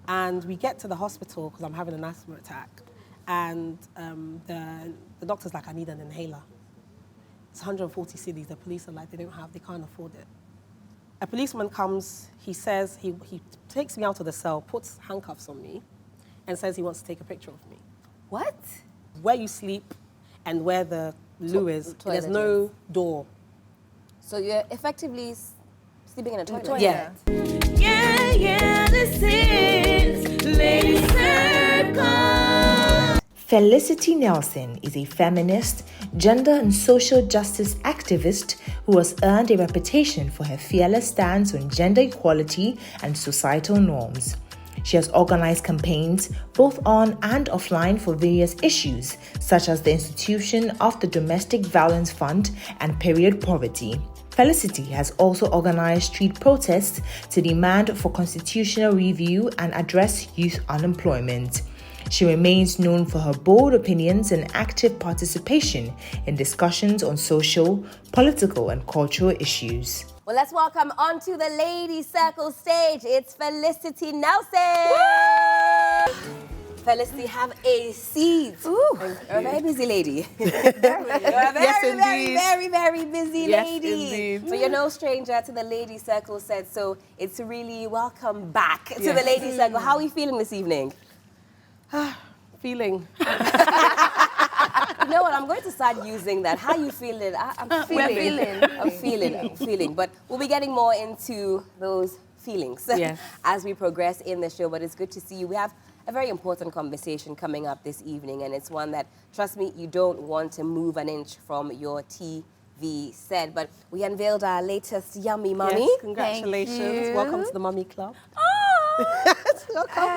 And we get to the hospital because I'm having an asthma attack. And the doctor's like, I need an inhaler. It's 140 cedis. The police are like, they can't afford it. A policeman comes, he says, he takes me out of the cell, puts handcuffs on me, and says he wants to take a picture of me. What? Where you sleep and where the loo is, there's no door. So you're effectively sleeping in a toilet? Yeah. Yeah, this is Lady Circle. Felicity Nelson is a feminist, gender and social justice activist who has earned a reputation for her fearless stance on gender equality and societal norms. She has organized campaigns both on and offline for various issues, such as the institution of the Domestic Violence Fund and period poverty. Felicity has also organized street protests to demand for constitutional review and address youth unemployment. She remains known for her bold opinions and active participation in discussions on social, political, and cultural issues. Well, let's welcome onto the Lady Circle stage. It's Felicity Nelson. Woo! Felicity, have a seat. Ooh. You're a very busy lady. You're a Yes, indeed. very busy Yes, lady. indeed. So you're no stranger to the Lady Circle set, so it's really welcome back to the Yes. Lady Circle. How are you feeling this evening? Feeling. You know what? I'm going to start using that. How you feeling? I'm feeling. I'm feeling. But we'll be getting more into those feelings Yes. as we progress in the show. But it's good to see you. We have a very important conversation coming up this evening, and it's one that, trust me, you don't want to move an inch from your TV set. But we unveiled our latest yummy mummy. Yes, congratulations. Thank you. Welcome to the Mummy Club.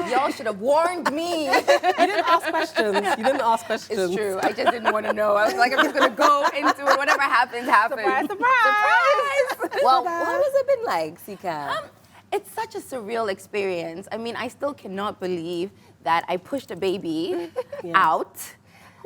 Y'all should have warned me. You didn't ask questions. It's true. I just didn't want to know. I was like, I'm just going to go into it. Whatever happens, happens. Surprise. Well, what has it been like, Sika? It's such a surreal experience. I mean, I still cannot believe that I pushed a baby out.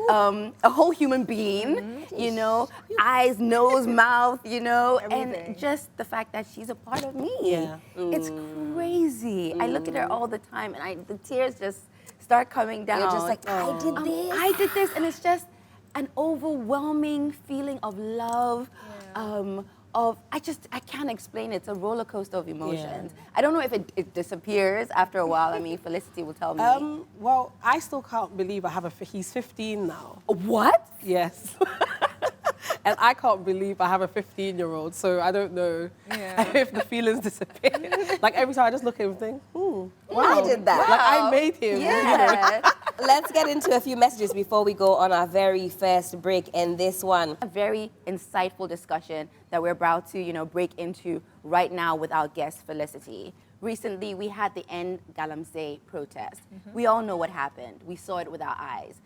A whole human being, you know, eyes, nose, mouth, you know, and just the fact that she's a part of me. Yeah. It's crazy. I look at her all the time and the tears just start coming down. You're just like, I did this. I did this, and it's just an overwhelming feeling of love, I can't explain it. It's a roller coaster of emotions. Yeah. I don't know if it disappears after a while. I mean, Felicity will tell me. Well, I still can't believe he's 15 now. What? Yes. And I can't believe I have a 15-year-old, so I don't know if the feelings disappear. Like every time I just look at him and think, wow. I did that. Like I made him. Yeah. Let's get into a few messages before we go on our very first break in this one. A very insightful discussion that we're about to, break into right now with our guest, Felicity. Recently, we had the End Galamsey protest. We all know what happened. We saw it with our eyes.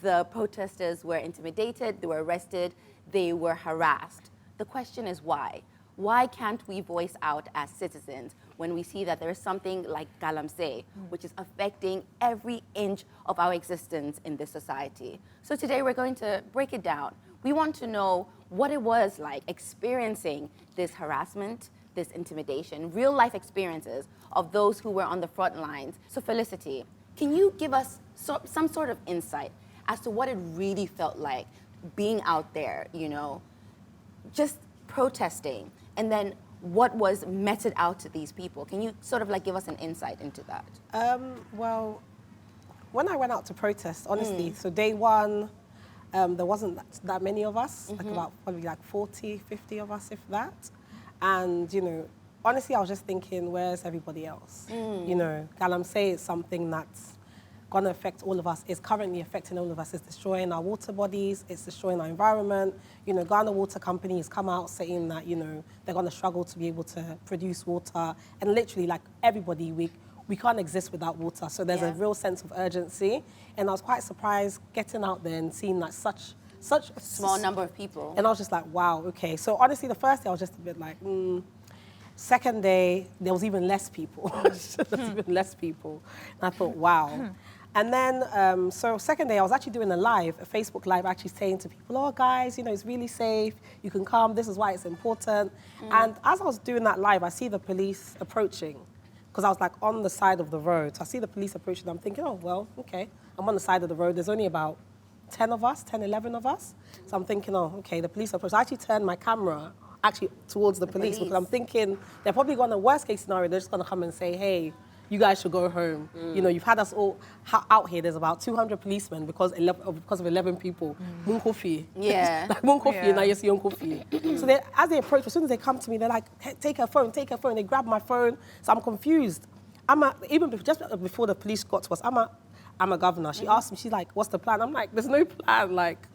The protesters were intimidated, they were arrested, they were harassed. The question is why? Why can't we voice out as citizens when we see that there is something like Galamsey, which is affecting every inch of our existence in this society? So today we're going to break it down. We want to know what it was like experiencing this harassment, this intimidation, real life experiences of those who were on the front lines. So Felicity, can you give us some sort of insight as to what it really felt like being out there, just protesting, and then what was meted out to these people? Can you sort of give us an insight into that? Well, when I went out to protest, honestly, so day one, there wasn't that many of us, probably 40, 50 of us, if that. And, honestly, I was just thinking, where's everybody else? Galamsey is something that's going to affect all of us, is currently affecting all of us. It's destroying our water bodies, it's destroying our environment. Ghana Water Company has come out saying that, they're going to struggle to be able to produce water. And literally, everybody, we can't exist without water. So there's a real sense of urgency. And I was quite surprised getting out there and seeing such a small number of people. And I was just like, wow, okay. So honestly, the first day I was just a bit like, Second day, there was even less people. And I thought, wow. And then, so second day, I was actually doing a Facebook live, actually saying to people, oh, guys, it's really safe. You can come. This is why it's important. And as I was doing that live, I see the police approaching. because I was like on the side of the road. So I see the police approaching. I'm thinking, oh, well, okay. I'm on the side of the road. There's only about 10 of us, 10, 11 of us. So I'm thinking, oh, okay, the police approach. I actually turned my camera actually towards the police because I'm thinking they're probably going to, worst case scenario, they're just going to come and say, hey, you guys should go home. You know, you've had us all out here. There's about 200 policemen because of 11 people. Munkofi. Yeah. Like Munkofi and I see Munkofi. So as they approach, as soon as they come to me, they're like, hey, take her phone, take her phone. They grab my phone. So I'm confused. Just before the police got to us, I'm a governor. She asked me, she's like, what's the plan? I'm like, there's no plan. Like,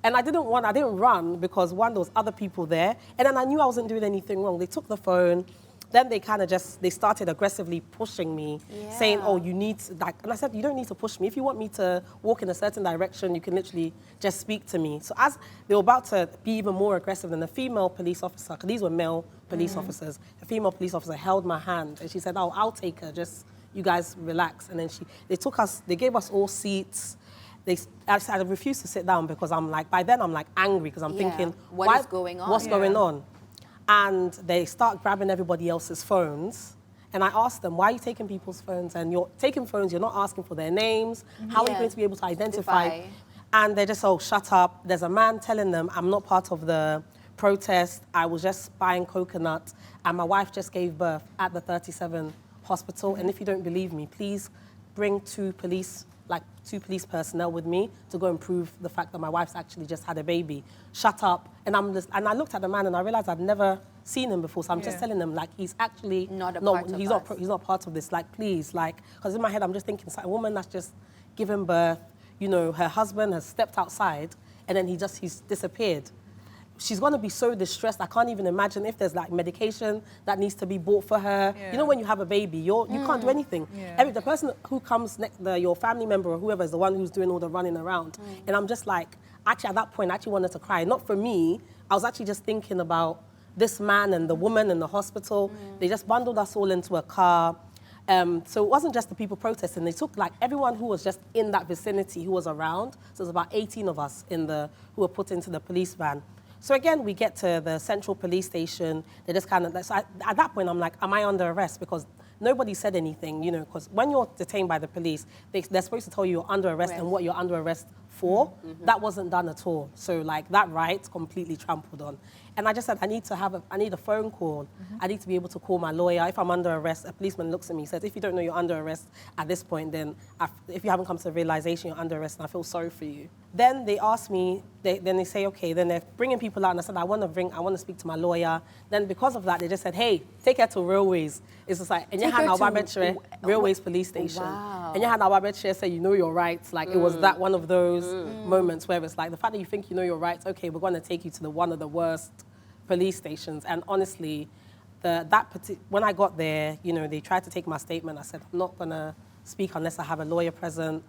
and I didn't run because one, there was other people there. And then I knew I wasn't doing anything wrong. They took the phone. Then they kind of they started aggressively pushing me, saying, oh, you need to, like, and I said, you don't need to push me. If you want me to walk in a certain direction, you can literally just speak to me. So as they were about to be even more aggressive, than the female police officer, because these were male police officers, the female police officer held my hand and she said, oh, I'll take her, just, you guys relax. And then they gave us all seats. I refused to sit down because I'm like, by then I'm like angry because I'm thinking, what's going on? What's going on? And they start grabbing everybody else's phones. And I asked them, why are you taking people's phones? And you're taking phones, you're not asking for their names. How are you going to be able to identify? And they're just, oh, shut up. There's a man telling them, I'm not part of the protest. I was just buying coconut. And my wife just gave birth at the 37 hospital. And if you don't believe me, please bring two police personnel with me to go and prove the fact that my wife's actually just had a baby. Shut up. And I looked at the man and I realized I'd never seen him before. So I'm just telling him, like, he's actually he's not part of this. Like, please, like, because in my head I'm just thinking, a woman that's just given birth, you know, her husband has stepped outside and then he's disappeared. She's going to be so distressed. I can't even imagine if there's like medication that needs to be bought for her. You know, when you have a baby, you can't do anything. The person who comes next, your family member or whoever is the one who's doing all the running around. And I'm just like, actually at that point, I actually wanted to cry. Not for me. I was actually just thinking about this man and the woman in the hospital. They just bundled us all into a car. So it wasn't just the people protesting. They took like everyone who was just in that vicinity who was around. So there's about 18 of us who were put into the police van. So again, we get to the central police station. They just kind of, at that point, I'm like, am I under arrest? Because nobody said anything, you know, because when you're detained by the police, they're supposed to tell you you're under arrest and what you're under arrest for. That wasn't done at all. So like that right completely trampled on. And I just said, I need a phone call. I need to be able to call my lawyer. If I'm under arrest, a policeman looks at me and says, if you don't know you're under arrest at this point, then if you haven't come to the realization you're under arrest, and I feel sorry for you. Then they ask me, then they say, okay, then they're bringing people out, and I said, I want to speak to my lawyer. Then because of that, they just said, hey, take her to Railways. It's just like, and you had Railways police station. And you had our say, you know your rights. Like it was that one of those moments where it's like, the fact that you think you know your rights, okay, we're going to take you to one of the worst police stations. And honestly, when I got there, you know, they tried to take my statement. I said, I'm not going to speak unless I have a lawyer present.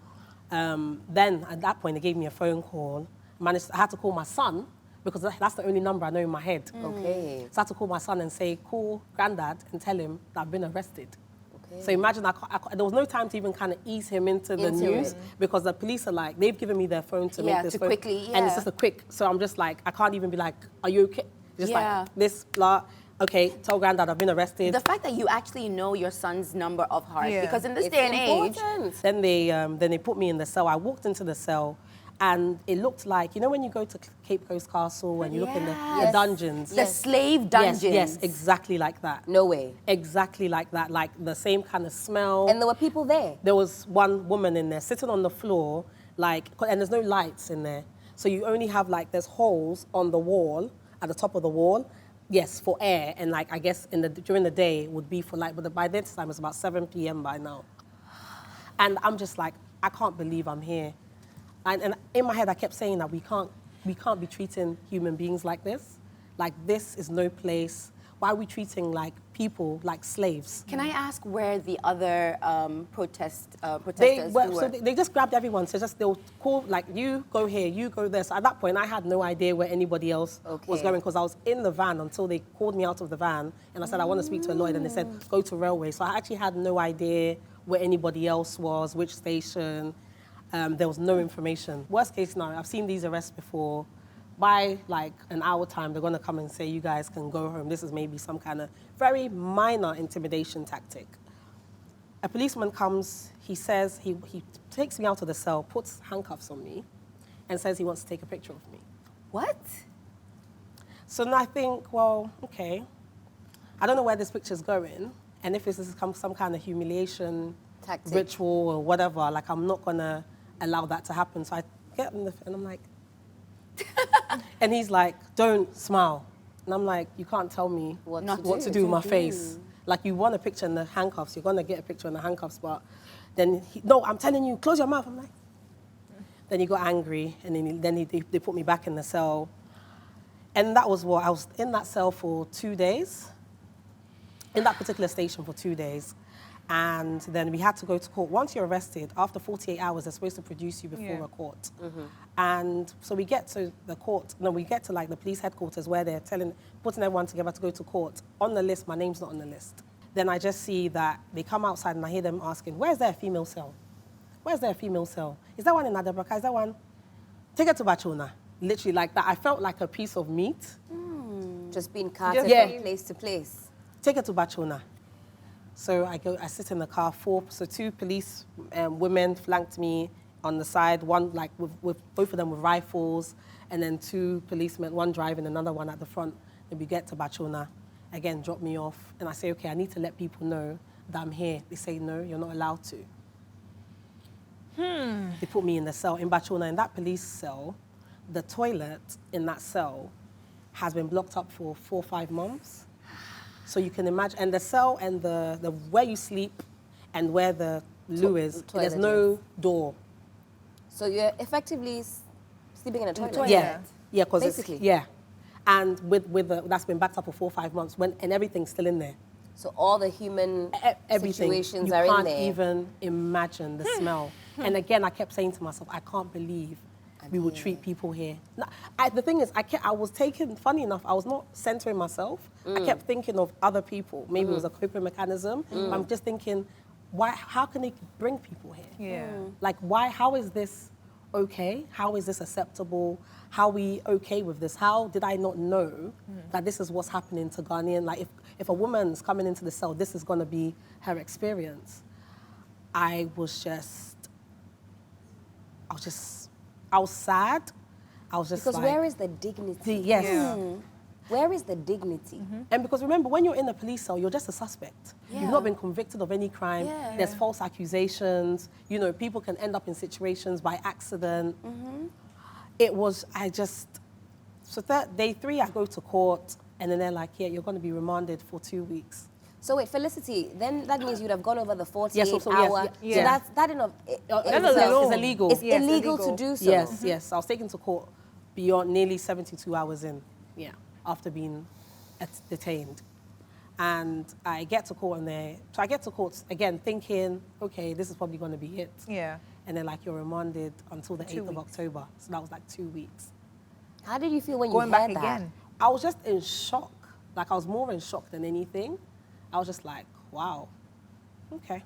Then at that point, they gave me a phone call. I had to call my son because that's the only number I know in my head. Okay. So I had to call my son and say, call Granddad and tell him that I've been arrested. So imagine, there was no time to even kind of ease him into the news because the police are like, they've given me their phone to make this phone. Quickly, and it's just a quick, so I'm just like, I can't even be like, are you okay? Just like, this, blah. Okay, tell Granddad I've been arrested. The fact that you actually know your son's number of heart, because in this day and age... Then they put me in the cell. I walked into the cell and it looked like, you know when you go to Cape Coast Castle and you look in the dungeons? The slave dungeons. Yes, exactly like that. No way. Exactly like that, like the same kind of smell. And there were people there? There was one woman in there sitting on the floor, like, and there's no lights in there. So you only have like, there's holes on the wall, at the top of the wall, yes, for air, and like I guess during the day would be for light, but by this time it's about 7 p.m. by now. And I'm just like, I can't believe I'm here. And in my head I kept saying that we can't be treating human beings like this. Like this is no place. Why are we treating like people like slaves? Can I ask where the other protesters were? So they just grabbed everyone. So they'll call, like, you go here, you go there. So at that point, I had no idea where anybody else was going because I was in the van until they called me out of the van. And I said, I want to speak to a lawyer. And they said, go to Railway. So I actually had no idea where anybody else was, which station. There was no information. Worst case scenario, I've seen these arrests before. By like an hour time, they're going to come and say, you guys can go home. This is maybe some kind of very minor intimidation tactic. A policeman comes, he says, he takes me out of the cell, puts handcuffs on me, and says he wants to take a picture of me. What? So then I think, well, okay, I don't know where this picture's going, and if this is some kind of humiliation Tactic. ritual or whatever, like I'm not gonna allow that to happen. So I get in and I'm like, and he's like, don't smile. And I'm like, you can't tell me What what to do with my face. Like, you want a picture in the handcuffs, you're gonna get a picture in the handcuffs, but then, no, I'm telling you, close your mouth. I'm like, then he got angry, and then they put me back in the cell. And that was what, I was in that cell for 2 days, in that particular station for 2 days. And then we had to go to court. Once you're arrested, after 48 hours, they're supposed to produce you before a court. And so we get to the court, we get to like the police headquarters where they're putting everyone together to go to court. On the list, my name's not on the list. Then I just see that they come outside and I hear them asking, where's there a female cell? Where's there a female cell? Is there one in Adabraka? Is there one? Take it to Bachona. Literally like that. I felt like a piece of meat. Just being carted Yeah. from place to place. Take it to Bachona. So I sit in the car, two police women flanked me on the side, one like with both of them with rifles, and then 2 policemen, one driving, another one at the front. And we get to Bachona, again, drop me off. And I say, okay, I need to let people know that I'm here. They say, no, you're not allowed to. They put me in the cell in Bachona. In that police cell, the toilet in that cell has been blocked up for 4 or 5 months. So you can imagine, and the cell and the where you sleep and where the loo is, toilet there's no is. door. So you're effectively sleeping in a toilet. Yeah, yeah, because Basically. and with that's been backed up for 4 or 5 months and everything's still in there. So all the human Everything. situations You are in can't there. even imagine the smell. And again, I kept saying to myself, I can't believe we would treat people here. No, the thing is, I was taking, funny enough, I was not centering myself. I kept thinking of other people. Maybe it was a coping mechanism. But I'm just thinking, how can they bring people here? Yeah. Like, how is this okay? How is this acceptable? How are we okay with this? How did I not know that this is what's happening to Ghanaian? Like, if a woman's coming into the cell, this is going to be her experience. I was sad. I was just Because like, where is the dignity? yes. Yeah. Where is the dignity? And because remember, when you're in a police cell, you're just a suspect. Yeah. You've not been convicted of any crime. Yeah. There's false accusations. You know, people can end up in situations by accident. It was, day 3, I go to court, and then they're like, yeah, you're going to be remanded for 2 weeks. So wait, Felicity, then that means you'd have gone over the 48 Yes, hour. yes. So that in of It's illegal. It's Yes, illegal to illegal. do so. Yes. I was taken to court beyond nearly 72 hours in, after being detained. And I get to court so I get to court again thinking, okay, this is probably going to be it. Yeah. And then like you're remanded until the 8th of weeks. October. So that was like 2 weeks. How did you feel when Going you back heard that? again. I was just in shock. Like I was more in shock than anything. I was just like, wow, okay.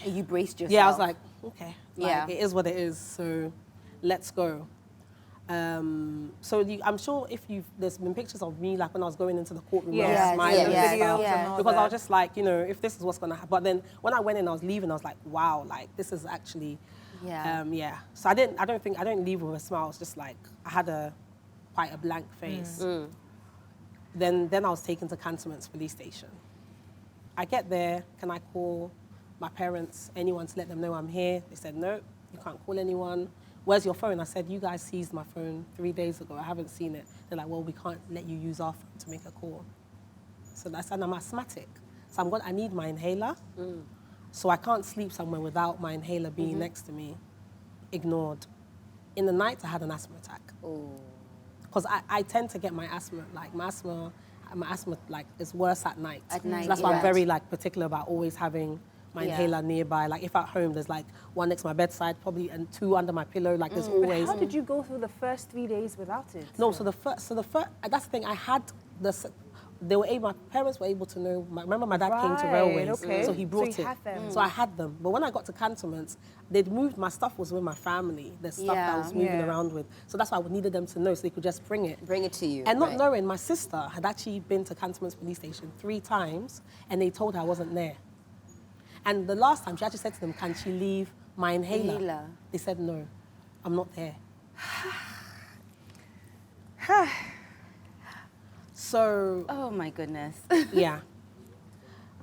And you braced yourself. Yeah, I was like, okay. Yeah. It is what it is, so let's go. I'm sure there's been pictures of me like when I was going into the courtroom where I Yes, was smiling and yes, stuff. yeah. and all Because I was that. just like, if this is what's going to happen. But then when I went in, I was leaving, I was like, wow, like this is actually, So I didn't leave with a smile. It was just like, I had quite a blank face. Then I was taken to Cantonments police station. I get there, can I call my parents, anyone to let them know I'm here? They said, no, you can't call anyone. Where's your phone? I said, you guys seized my phone 3 days ago. I haven't seen it. They're like, well, we can't let you use our phone to make a call. So I said, I'm asthmatic. So I need my inhaler. So I can't sleep somewhere without my inhaler being next to me. Ignored. In the night, I had an asthma attack. Because I tend to get my asthma is worse at night. At night, So that's why yeah. I'm very particular about always having my inhaler nearby. Like if at home, there's one next to my bedside, probably, and 2 under my pillow. Like there's always. How did you go through the first 3 days without it? No, so the first, that's the thing. I had my parents were able to know. Remember, my dad came to Right, railways, okay. so he brought So you it. had them. So I had them. But when I got to Cantonments, they'd moved. My stuff was with my family. The stuff that I was moving Yeah. around with. So that's why I needed them to know, so they could just bring it. Bring it to you. And not right. knowing, my sister had actually been to Cantonments police station 3 times, and they told her I wasn't there. And the last time, she actually said to them, can she leave my inhaler? Inhaler. They said, no, I'm not there. So, Oh my goodness. yeah.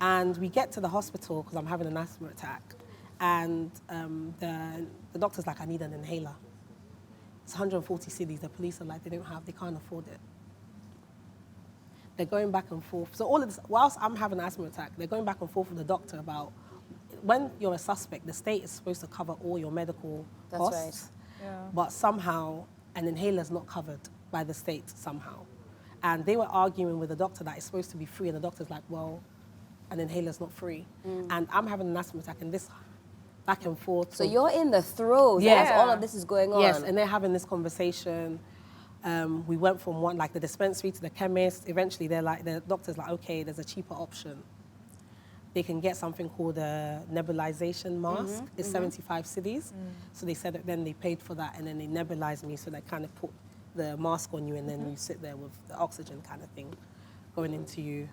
And we get to the hospital because I'm having an asthma attack. And the doctor's like, I need an inhaler. It's 140 cedis. The police are like, they can't afford it. They're going back and forth. So all of this, whilst I'm having an asthma attack, they're going back and forth with the doctor about when you're a suspect, the state is supposed to cover all your medical costs. Yeah. But somehow an inhaler is not covered by the state somehow. And they were arguing with the doctor that it's supposed to be free, and the doctor's like, well, an inhaler is not free. And I'm having an asthma attack, and this back and forth. So you're in the throes as all of this is going on. Yes, and they're having this conversation. We went from one, like the dispensary to the chemist. Eventually, the doctor's like, okay, there's a cheaper option. They can get something called a nebulization mask. It's 75 cedis. So they said that then they paid for that, and then they nebulized me, so they kind of put the mask on you, and then you sit there with the oxygen kind of thing going into you.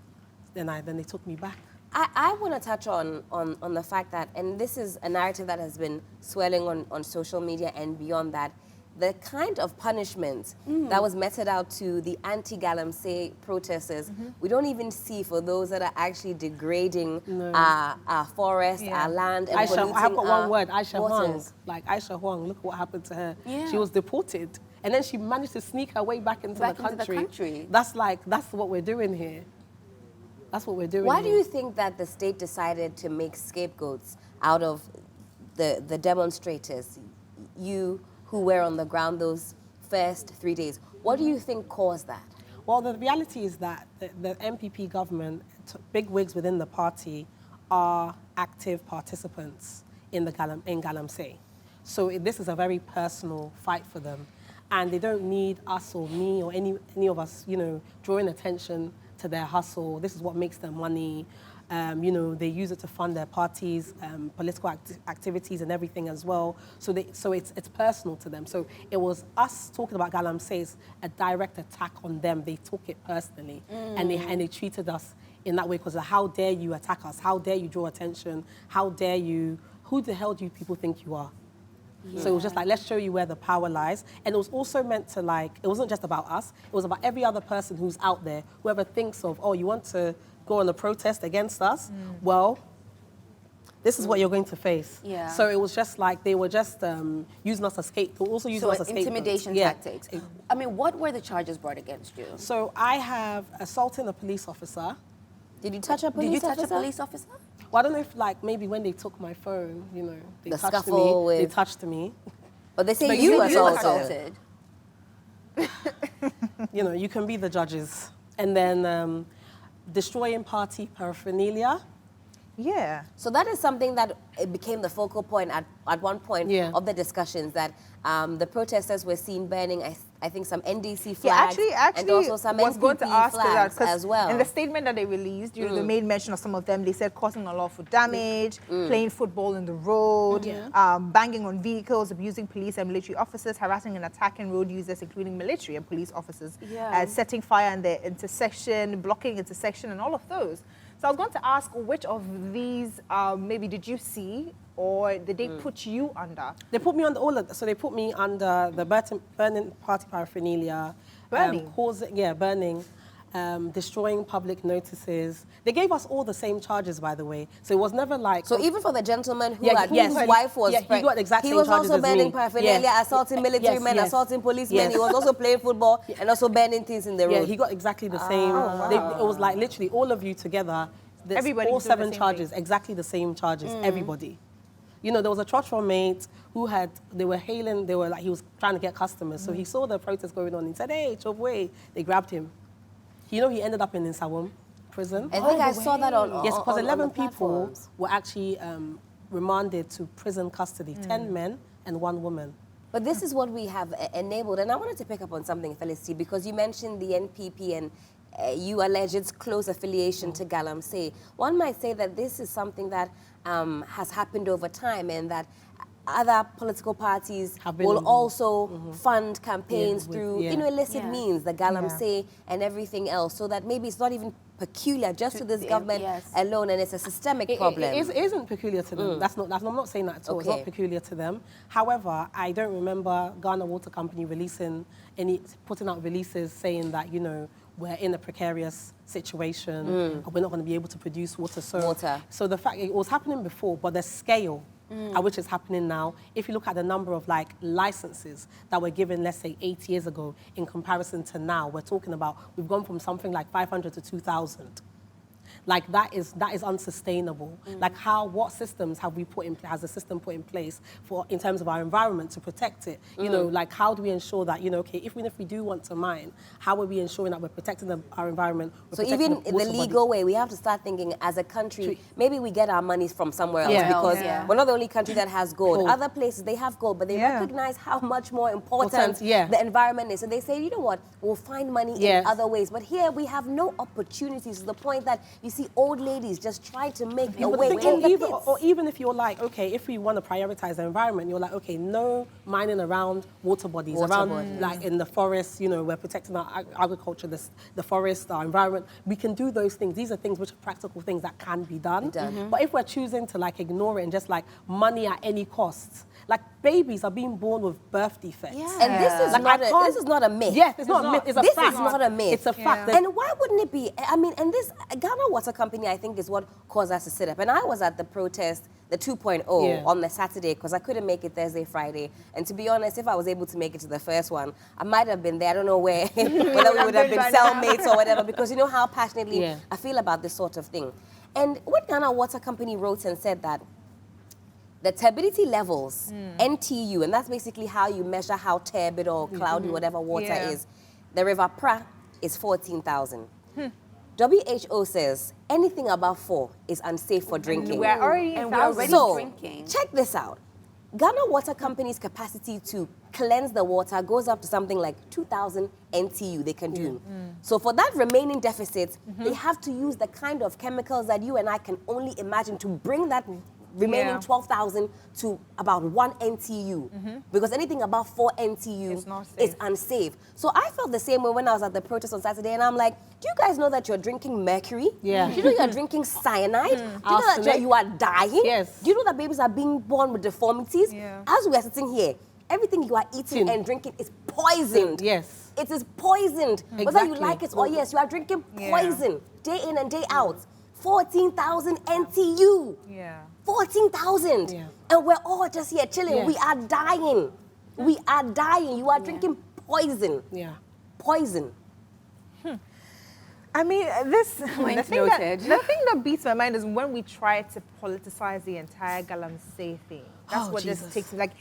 Then they took me back. I want to touch on the fact that, and this is a narrative that has been swelling on social media and beyond that, the kind of punishment that was meted out to the anti-Galamsey protesters, we don't even see for those that are actually degrading our forest, our land, and polluting I have got one word, Aisha Huang. waters. Like Aisha Huang, look what happened to her. Yeah. She was deported. And then she managed to sneak her way back into the country. That's what we're doing here. That's what we're doing Why here. do you think that the state decided to make scapegoats out of the demonstrators, you who were on the ground those first 3 days? What do you think caused that? Well, the reality is that the MPP government, big wigs within the party, are active participants in Galamsey. So this is a very personal fight for them. And they don't need us or me or any of us, drawing attention to their hustle. This is what makes them money. They use it to fund their parties, political activities and everything as well. So it's personal to them. So it was us talking about Galamsey, a direct attack on them. They took it personally, and they treated us in that way because of how dare you attack us? How dare you draw attention? How dare you? Who the hell do you people think you are? Yeah. So it was just like, let's show you where the power lies. And it was also meant to it wasn't just about us, it was about every other person who's out there, whoever thinks of, oh, you want to go on a protest against us? Well, this is what you're going to face. Yeah. So it was just like, they were just using us as scapegoats, using us as scapegoats. Intimidation tactics. I mean, what were the charges brought against you? So I have assaulting a police officer. Did you touch a police officer? Did you touch a police officer? Well, I don't know if maybe when they took my phone, they The touched scuffle me. They with- touched me. But they say But you you assaulted. You can be the judges. And then destroying party paraphernalia. Yeah. So that is something that it became the focal point at one point of the discussions, that the protesters were seen burning, I think, some NDC flags and also some was NPP going to ask flags that, as well. In the statement that they released, they made mention of some of them. They said causing unlawful damage, playing football in the road, banging on vehicles, abusing police and military officers, harassing and attacking road users, including military and police officers, setting fire in their intersection, blocking intersection, and all of those. So I was going to ask, which of these maybe did you see, or did they put you under? They put me under all of that. So they put me under the burning party paraphernalia. Burning? Burning. Destroying public notices. They gave us all the same charges, by the way. So it was never like... So even for the gentleman whose yes, wife was he got the exact he same was charges also as me. burning paraphernalia, assaulting military men, assaulting policemen. He was also playing football and also burning things in the road. Yeah, he got exactly the same. It was like literally all of you together. Everybody all was doing the 7 same charges, thing. exactly the same charges, everybody. There was a trotro mate who he was trying to get customers. So he saw the protest going on. He said, hey, Chobwe. They grabbed him. He ended up in Nsawam prison. I think I saw that on Yes, because 11 the people platforms. were actually remanded to prison custody, 10 men and 1 woman. But this is what we have enabled. And I wanted to pick up on something, Felicity, because you mentioned the NPP and you allege its close affiliation to Galamsey. One might say that this is something that has happened over time, and that other political parties will also fund campaigns through illicit means, the Galamsey and everything else, so that maybe it's not even peculiar just to this Yeah, government yes. alone, and it's a systemic problem. It isn't peculiar to them. I'm not saying that at all. It's Okay. not peculiar to them. However, I don't remember Ghana Water Company putting out releases saying that, you know, we're in a precarious situation and we're not going to be able to produce water. So the fact it was happening before, but the scale at which it's happening now, if you look at the number of like licenses that were given, let's say 8 years ago, in comparison to now, we're talking about, we've gone from something like 500 to 2,000. Like that is unsustainable. Like what systems have we has the system put in place in terms of our environment to protect it? You know, like how do we ensure that, you know, okay, even if we do want to mine, how are we ensuring that we're protecting our environment? So even in the legal way, we have to start thinking as a country, maybe we get our monies from somewhere else because we're not the only country that has gold. Other places, they have gold, but they recognize how much more important the environment is. So they say, you know what, we'll find money in other ways. But here we have no opportunities to the point that you see old ladies just try to make a way in the pits. Or even if you're like, okay, if we want to prioritize the environment, you're like, okay, no mining around water bodies, like in the forest, you know, we're protecting our agriculture, the forest, our environment. We can do those things. These are things which are practical things that can be done. But if we're choosing to like ignore it and just like money at any cost, like babies are being born with birth defects. And this is, like, this is not a myth. Yes, it's not a myth. It's a fact. This is not a myth. It's a fact. And why wouldn't it be? I mean, and this Ghana Water Company, I think, is what caused us to sit up. And I was at the protest, the 2.0, on the Saturday, because I couldn't make it Thursday, Friday. And to be honest, if I was able to make it to the first one, I might have been there. I don't know whether we would have been cellmates or whatever, because you know how passionately I feel about this sort of thing. And what Ghana Water Company wrote and said that the turbidity levels, NTU, and that's basically how you measure how turbid or cloudy whatever water is. The River Pra is 14,000. WHO says anything above 4 is unsafe for drinking. We're already drinking. Check this out. Ghana Water Company's capacity to cleanse the water goes up to something like 2,000 NTU they can do. So for that remaining deficit, they have to use the kind of chemicals that you and I can only imagine to bring that remaining 12,000 to about 1 NTU. Because anything above 4 NTU is unsafe. So I felt the same way when I was at the protest on Saturday, and I'm like, do you guys know that you're drinking mercury? Do you know you're drinking cyanide? Do you know that you are dying? Do you know that babies are being born with deformities? As we are sitting here, everything you are eating and drinking is poisoned. It is poisoned. Whether you like it or yes, you are drinking poison day in and day out. 14,000 NTU. 14,000. And we're all just here chilling. We are dying. We are dying. You are drinking poison. Poison. I mean, the thing that beats my mind is when we try to politicize the entire Galamsey thing. That's what just takes me. Like,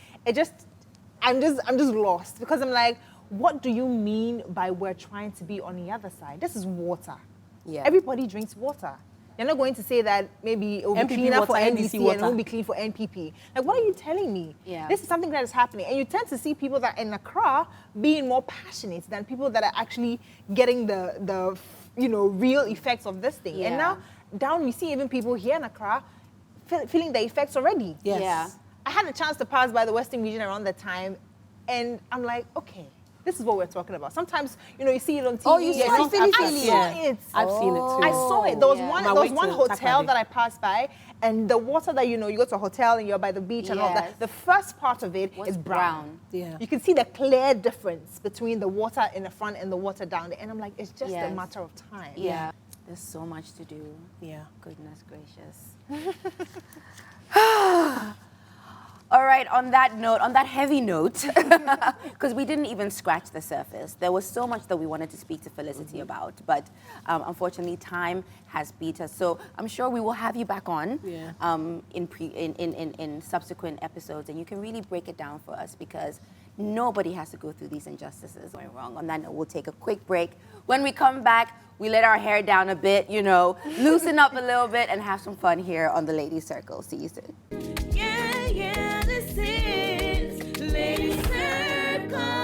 I'm just lost because I'm like, what do you mean by we're trying to be on the other side? This is water. Everybody drinks water. You're not going to say that maybe it will be cleaner for NDC and it won't be clean for NPP. Like, what are you telling me? This is something that is happening. And you tend to see people that in Accra being more passionate than people that are actually getting the real effects of this thing. And now, down we see even people here in Accra feeling the effects already. I had a chance to pass by the Western region around that time, and I'm like, okay, this is what we're talking about. Sometimes, you see it on TV. Oh, you saw it? I saw it. I've seen it too. I saw it. There was one hotel that I passed by, and the water that, you go to a hotel and you're by the beach and all that, the first part of it is brown. You can see the clear difference between the water in the front and the water down there. And I'm like, it's just a matter of time. There's so much to do. Goodness gracious. All right, on that note, on that heavy note, because we didn't even scratch the surface. There was so much that we wanted to speak to Felicity about, but unfortunately time has beat us. So I'm sure we will have you back on in subsequent episodes, and you can really break it down for us because nobody has to go through these injustices going wrong. On that note, we'll take a quick break. When we come back, we let our hair down a bit, loosen up a little bit and have some fun here on the Ladies Circle. See you soon. This is Ladies Circle.